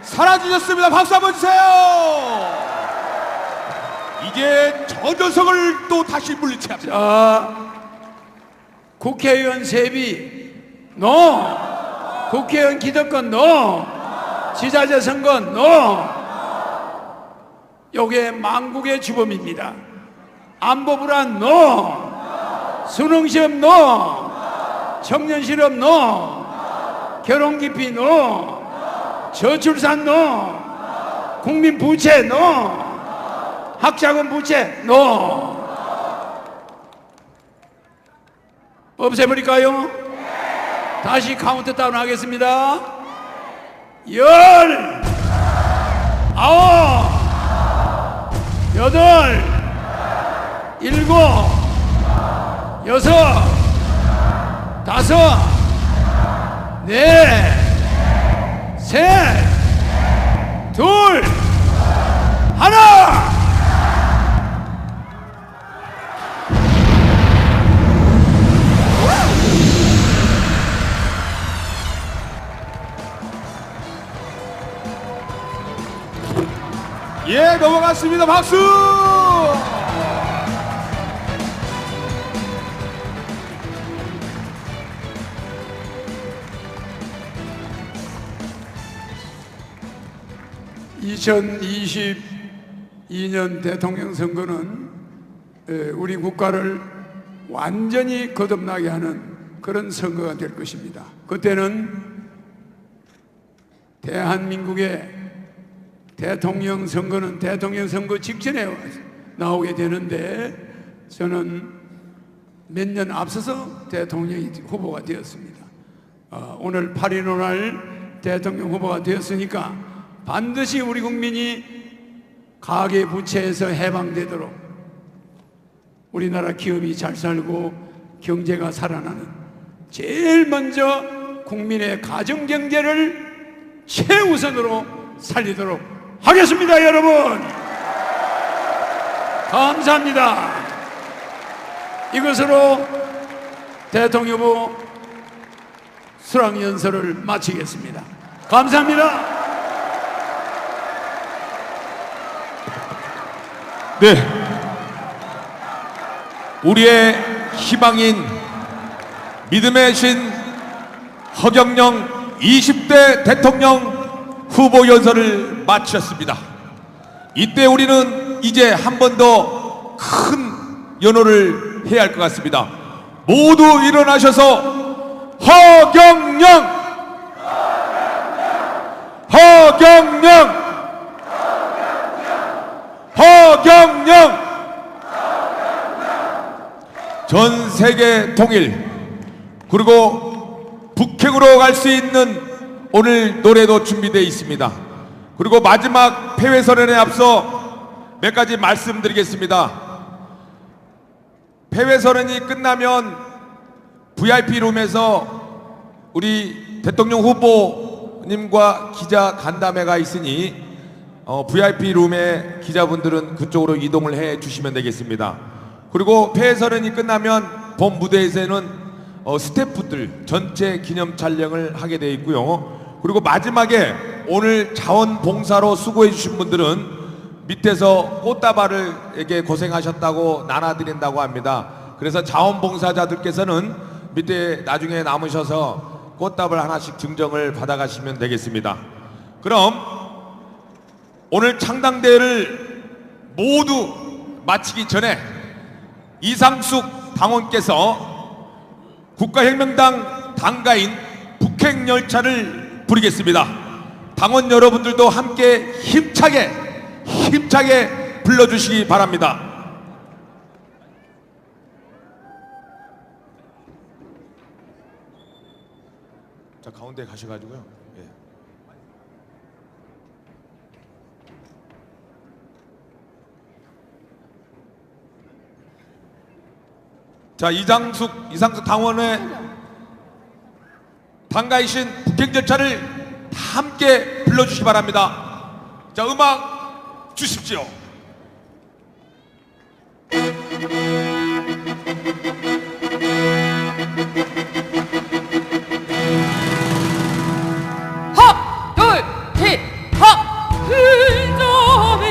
사라지셨습니다. 박수 한번 주세요. 이제 저 녀석을 또 다시 물리쳐야 합니다. 자, 국회의원 세비 노, 국회의원 기득권 노, 지자체 선거 노. 요게 망국의 주범입니다. 안보 불안 노, 수능시험 노, 청년실업 노, 결혼기피 노, 저출산 노, 국민부채 노, 학자금 부채 노. 없애버릴까요? 다시 카운트다운 하겠습니다. 10, 9, 8, 7, 6, 5, 4, 3, 2, 1 예, 넘어갔습니다. 박수. (2022년) 대통령 선거는 우리 국가를 완전히 거듭나게 하는 그런 선거가 될 것입니다. 그때는 대한민국의 대통령 선거는 대통령 선거 직전에 나오게 되는데, 저는 몇 년 앞서서 대통령 후보가 되었습니다. 오늘 8.15 날 대통령 후보가 되었으니까 반드시 우리 국민이 가계 부채에서 해방되도록, 우리나라 기업이 잘 살고 경제가 살아나는, 제일 먼저 국민의 가정 경제를 최우선으로 살리도록 하겠습니다. 여러분 감사합니다. 이것으로 대통령 후보 수락연설을 마치겠습니다. 감사합니다. 네, 우리의 희망인 믿음의 신 허경영 20대 대통령 후보 연설을 마쳤습니다. 이때 우리는 이제 한 번 더 큰 연호를 해야 할 것 같습니다. 모두 일어나셔서 허경영, 허경영, 허경영, 전 세계 통일, 그리고 북핵으로 갈 수 있는 오늘 노래도 준비되어 있습니다. 그리고 마지막 폐회선언에 앞서 몇 가지 말씀드리겠습니다. 폐회 선언이 끝나면 VIP룸에서 우리 대통령 후보님과 기자 간담회가 있으니 VIP룸에 기자분들은 그쪽으로 이동을 해 주시면 되겠습니다. 그리고 폐회 선언이 끝나면 본 무대에서는 스태프들 전체 기념 촬영을 하게 되어 있고요. 그리고 마지막에 오늘 자원봉사로 수고해 주신 분들은 밑에서 꽃다발을 이렇게 고생하셨다고 나눠드린다고 합니다. 그래서 자원봉사자들께서는 밑에 나중에 남으셔서 꽃다발 하나씩 증정을 받아가시면 되겠습니다. 그럼 오늘 창당대회를 모두 마치기 전에 이상숙 당원께서 국가혁명당 당가인 북핵열차를 부르겠습니다. 당원 여러분들도 함께 힘차게 불러주시기 바랍니다. 자, 가운데 가셔가지고요. 예. 자, 이상숙 당원의 당가이신 북핵열차를 다 함께 불러주시기 바랍니다. 자, 음악 주십시오. 합, 둘, 셋, 합! 흔적을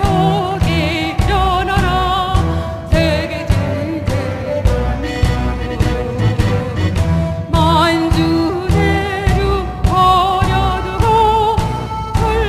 속에 일어나라 세계 만주대륙 버려두고 홀로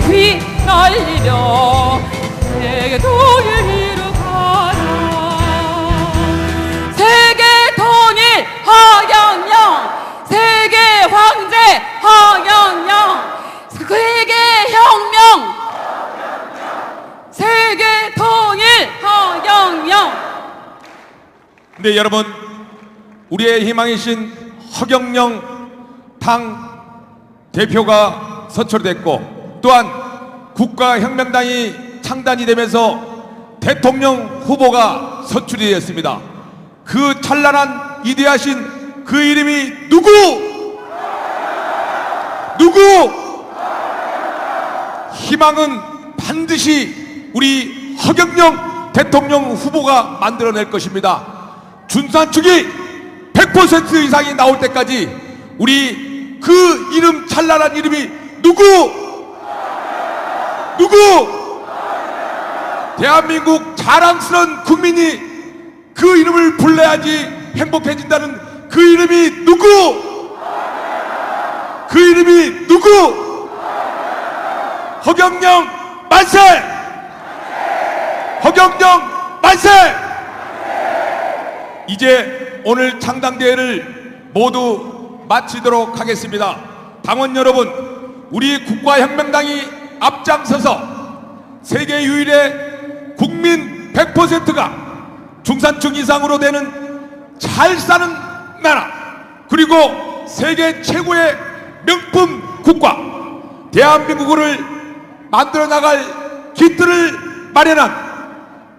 휘날리며 세계 통일이루 가자. 세계 통일 하영영, 세계 황제 하영영, 세계 혁명, 세계 통일 하영영. 네, 여러분, 우리의 희망이신 허경영 당 대표가 선출됐고, 또한 국가혁명당이 창단이 되면서 대통령 후보가 선출이 되었습니다. 그 찬란한 위대하신 그 이름이 누구? 희망은 반드시 우리 허경영 대통령 후보가 만들어낼 것입니다. 준산축이 100% 이상이 나올 때까지 우리 그 이름, 찬란한 이름이 누구? 대한민국 자랑스러운 국민이 그 이름을 불러야지 행복해진다는 그 이름이 누구? 그 이름이 누구? 허경영 만세! 허경영 만세! 이제 오늘 창당대회를 모두 마치도록 하겠습니다. 당원 여러분, 우리 국가혁명당이 앞장서서 세계 유일의 국민 100%가 중산층 이상으로 되는 잘 사는 나라, 그리고 세계 최고의 명품 국가 대한민국을 만들어 나갈 기틀을 마련한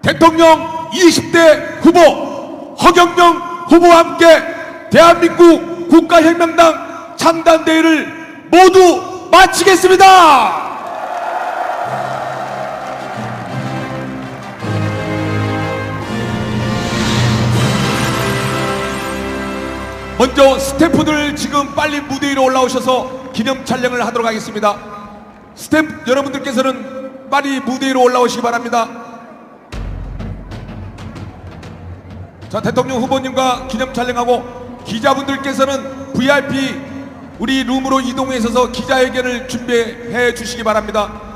대통령 20대 후보 허경영 후보와 함께 대한민국 국가혁명당 창단대회를 모두 마치겠습니다. 먼저 스태프들 지금 빨리 무대 위로 올라오셔서 기념 촬영을 하도록 하겠습니다. 스태프 여러분들께서는 빨리 무대 위로 올라오시기 바랍니다. 자, 대통령 후보님과 기념 촬영하고 기자분들께서는 VIP 우리 룸으로 이동해 있어서 기자회견을 준비해 주시기 바랍니다.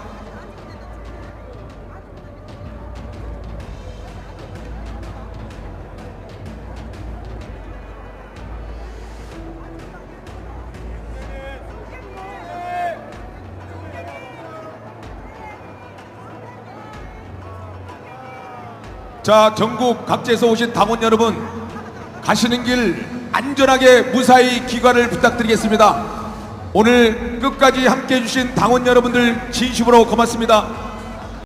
자, 전국 각지에서 오신 당원 여러분, 가시는 길 안전하게 무사히 귀가를 부탁드리겠습니다. 오늘 끝까지 함께 해주신 당원 여러분들 진심으로 고맙습니다.